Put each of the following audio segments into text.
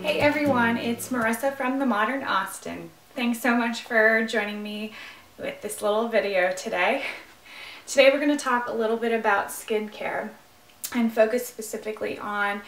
Hey everyone, it's Marissa from The Modern Austin. Thanks so much for joining me with this little video today. Today we're going to talk a little bit about skincare and focus specifically on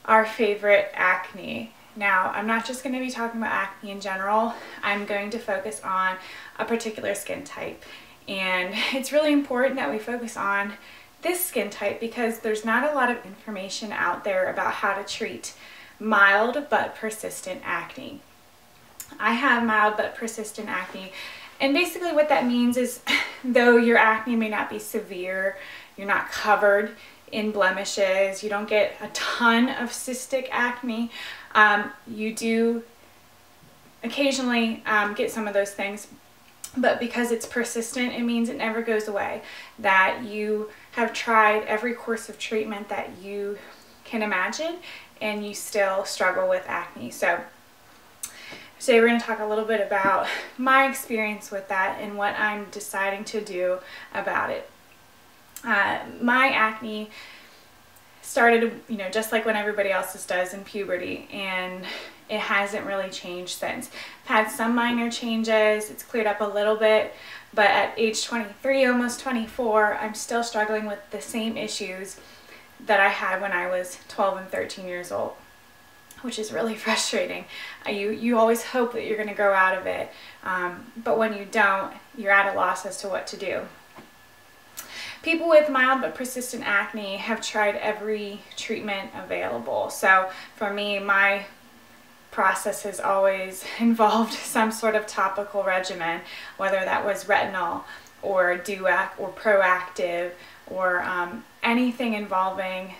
our favorite acne. Now, I'm not just going to be talking about acne in general. I'm going to focus on a particular skin type. And it's really important that we focus on this skin type because there's not a lot of information out there about how to treat mild but persistent acne. I have mild but persistent acne, and basically what that means is though your acne may not be severe, you're not covered in blemishes, you don't get a ton of cystic acne, you do occasionally get some of those things, but because it's persistent, it means it never goes away, that you have tried every course of treatment that you can imagine and you still struggle with acne. So today we're going to talk a little bit about my experience with that and what I'm deciding to do about it. My acne started, just like when everybody else's does, in puberty, and it hasn't really changed since. I've had some minor changes, it's cleared up a little bit, but at age 23, almost 24, I'm still struggling with the same issues that I had when I was 12 and 13 years old, which is really frustrating. You always hope that you're going to grow out of it, but when you don't, you're at a loss as to what to do. People with mild but persistent acne have tried every treatment available. So for me, my process has always involved some sort of topical regimen, whether that was retinol or Duac or Proactive or anything involving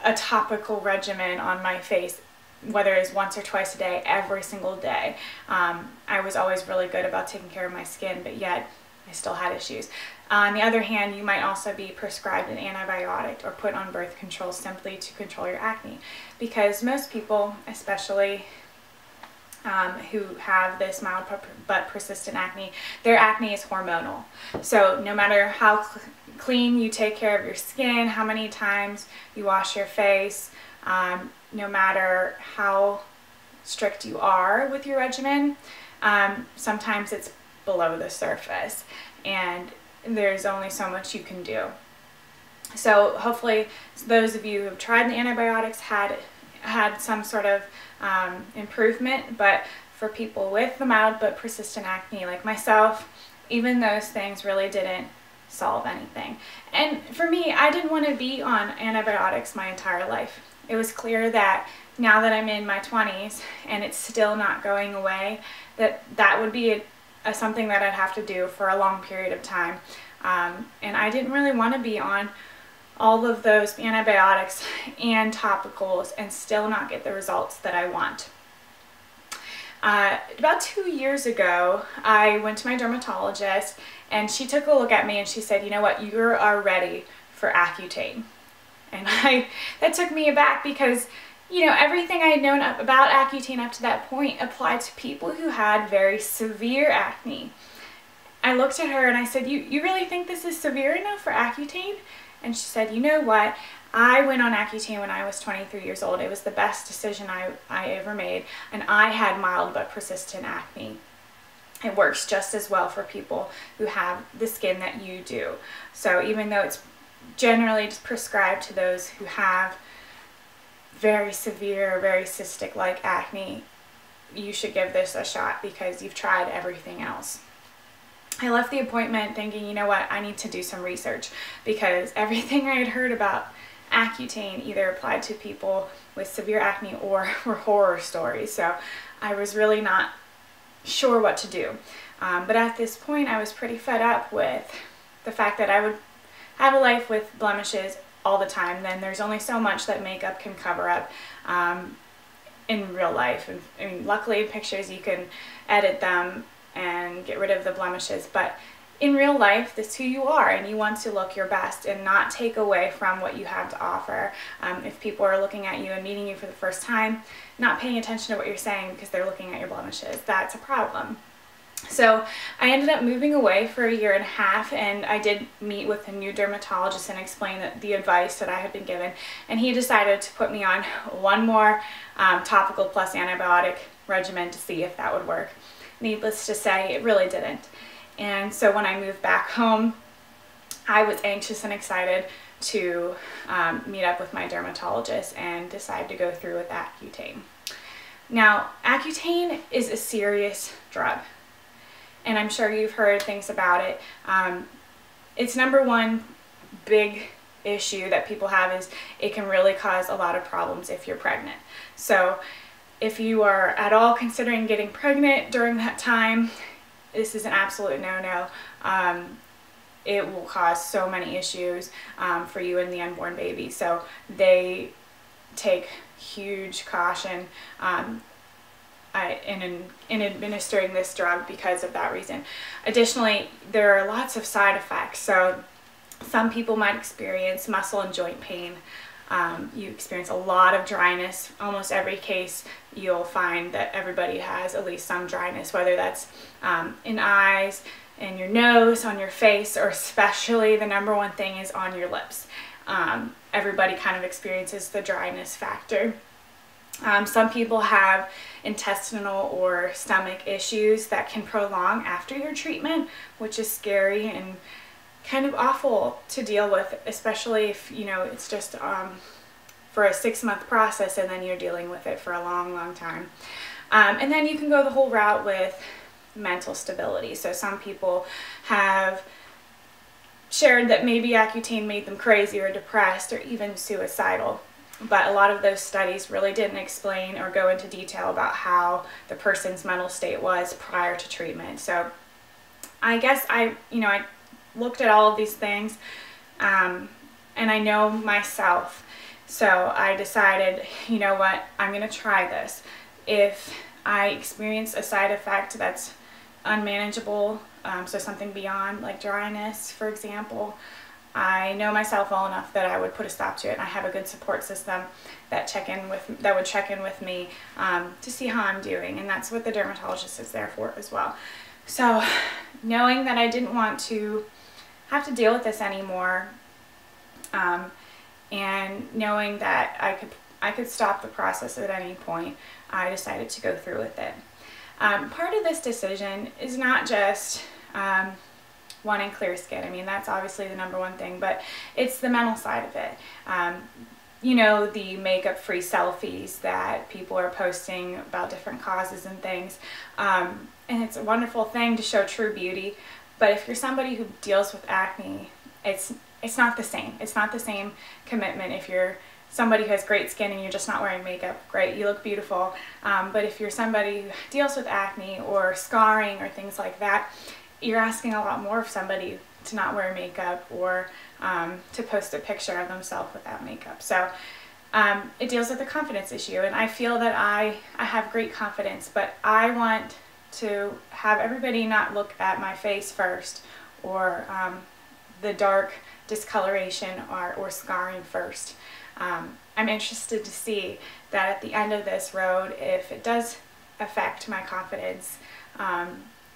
a topical regimen on my face, whether it's once or twice a day, every single day. I was always really good about taking care of my skin, but yet I still had issues. On the other hand, you might also be prescribed an antibiotic or put on birth control simply to control your acne, because most people, especially who have this mild but persistent acne, their acne is hormonal. So no matter how clean you take care of your skin, how many times you wash your face, no matter how strict you are with your regimen, sometimes it's below the surface and there's only so much you can do. So hopefully those of you who have tried the antibiotics had some sort of improvement, but for people with the mild but persistent acne like myself, even those things really didn't solve anything. And for me, I didn't want to be on antibiotics my entire life. It was clear that now that I'm in my 20s and it's still not going away, that would be something that I'd have to do for a long period of time. And I didn't really want to be on all of those antibiotics and topicals and still not get the results that I want. About 2 years ago, I went to my dermatologist and she took a look at me and she said, you know what, you are ready for Accutane. And that took me aback because, everything I had known about Accutane up to that point applied to people who had very severe acne. I looked at her and I said, you really think this is severe enough for Accutane? And she said, you know what, I went on Accutane when I was 23 years old. It was the best decision I ever made, and I had mild but persistent acne. It works just as well for people who have the skin that you do. So even though it's generally prescribed to those who have very severe, very cystic-like acne, you should give this a shot because you've tried everything else. I left the appointment thinking, you know what, I need to do some research because everything I had heard about Accutane either applied to people with severe acne or were horror stories. So I was really not sure what to do. But at this point, I was pretty fed up with the fact that I would have a life with blemishes all the time. Then there's only so much that makeup can cover up in real life. And I mean, luckily in pictures you can edit them and get rid of the blemishes, but in real life, this is who you are and you want to look your best and not take away from what you have to offer. If people are looking at you and meeting you for the first time, not paying attention to what you're saying because they're looking at your blemishes, that's a problem. So I ended up moving away for 1.5 years, and I did meet with a new dermatologist and explain the advice that I had been given, and he decided to put me on one more topical plus antibiotic regimen to see if that would work. Needless to say, it really didn't. And so when I moved back home, I was anxious and excited to meet up with my dermatologist and decide to go through with Accutane. Now, Accutane is a serious drug, and I'm sure you've heard things about it. Its number one big issue that people have is it can really cause a lot of problems if you're pregnant. So if you are at all considering getting pregnant during that time, this is an absolute no-no. It will cause so many issues for you and the unborn baby. So they take huge caution in administering this drug because of that reason. Additionally, there are lots of side effects. So some people might experience muscle and joint pain. You experience a lot of dryness. Almost every case you'll find that everybody has at least some dryness, whether that's in eyes, in your nose, on your face, or especially the number one thing is on your lips. Everybody kind of experiences the dryness factor. Some people have intestinal or stomach issues that can prolong after your treatment, which is scary and kind of awful to deal with, especially if, you know, it's just for a 6-month process and then you're dealing with it for a long time. And then you can go the whole route with mental stability. So some people have shared that maybe Accutane made them crazy or depressed or even suicidal. But a lot of those studies really didn't explain or go into detail about how the person's mental state was prior to treatment. So I guess I looked at all of these things and I know myself. So I decided, you know what, I'm going to try this. If I experience a side effect that's unmanageable, so something beyond like dryness, for example, I know myself well enough that I would put a stop to it. I have a good support system that would check in with me to see how I'm doing, and that's what the dermatologist is there for as well. So knowing that I didn't want to have to deal with this anymore, and knowing that I could stop the process at any point, I decided to go through with it. Part of this decision is not just wanting clear skin. I mean, that's obviously the number one thing, but it's the mental side of it. You know, the makeup-free selfies that people are posting about different causes and things. And it's a wonderful thing to show true beauty, but if you're somebody who deals with acne, it's not the same. It's not the same commitment. If you're somebody who has great skin and you're just not wearing makeup, great, you look beautiful. But if you're somebody who deals with acne or scarring or things like that, you're asking a lot more of somebody to not wear makeup or to post a picture of themselves without makeup. So it deals with a confidence issue, and I feel that I have great confidence, but I want to have everybody not look at my face first or the dark discoloration or scarring first. I'm interested to see that at the end of this road, if it does affect my confidence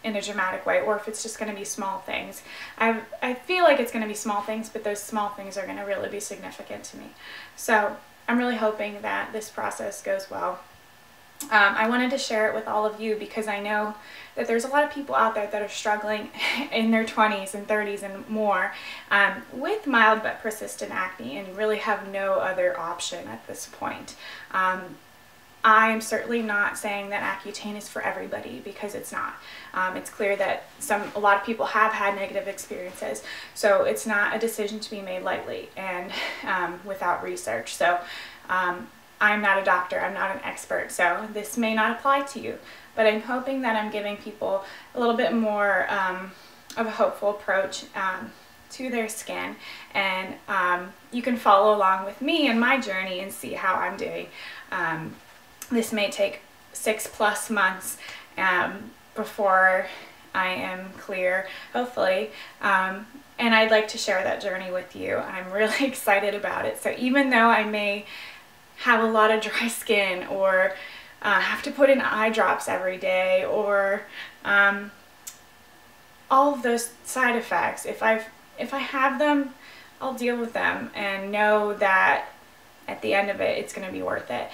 in a dramatic way, or if it's just going to be small things. I feel like it's going to be small things, but those small things are going to really be significant to me. So I'm really hoping that this process goes well. I wanted to share it with all of you because I know that there's a lot of people out there that are struggling in their 20s and 30s and more with mild but persistent acne and really have no other option at this point. I'm certainly not saying that Accutane is for everybody, because it's not. It's clear that a lot of people have had negative experiences, so it's not a decision to be made lightly and without research. So I'm not a doctor, I'm not an expert, so this may not apply to you, but I'm hoping that I'm giving people a little bit more of a hopeful approach to their skin, and you can follow along with me in my journey and see how I'm doing. This may take 6+ months before I am clear, hopefully, and I'd like to share that journey with you. I'm really excited about it. So even though I may have a lot of dry skin or have to put in eye drops every day, or all of those side effects, if I have them, I'll deal with them and know that at the end of it, it's going to be worth it.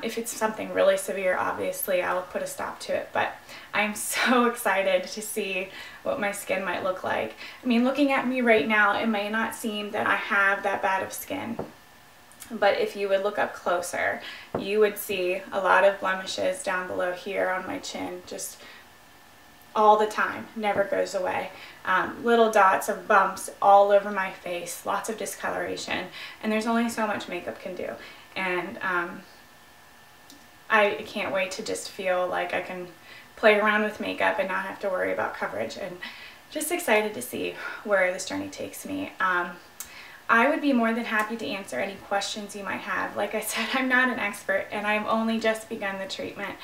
If it's something really severe, obviously I'll put a stop to it, but I'm so excited to see what my skin might look like. I mean, looking at me right now, it may not seem that I have that bad of skin, but if you would look up closer, you would see a lot of blemishes down below here on my chin, just all the time, never goes away. Little dots of bumps all over my face, lots of discoloration, and there's only so much makeup can do. And I can't wait to just feel like I can play around with makeup and not have to worry about coverage, and just excited to see where this journey takes me. I would be more than happy to answer any questions you might have. Like I said, I'm not an expert and I've only just begun the treatment,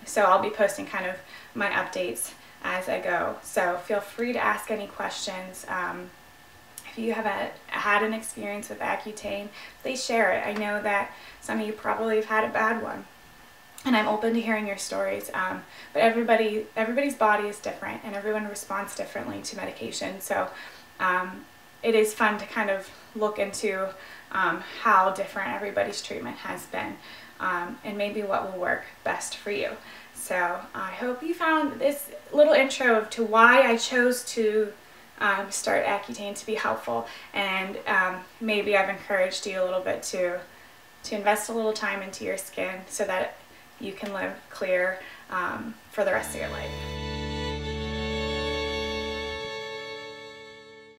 so I'll be posting kind of my updates as I go. So feel free to ask any questions. If you have had an experience with Accutane, please share it. I know that some of you probably have had a bad one, and I'm open to hearing your stories. But everybody's body is different, and everyone responds differently to medication. So it is fun to kind of look into how different everybody's treatment has been, and maybe what will work best for you. So I hope you found this little intro to why I chose to start Accutane to be helpful, and maybe I've encouraged you a little bit to invest a little time into your skin so that you can live clear for the rest of your life.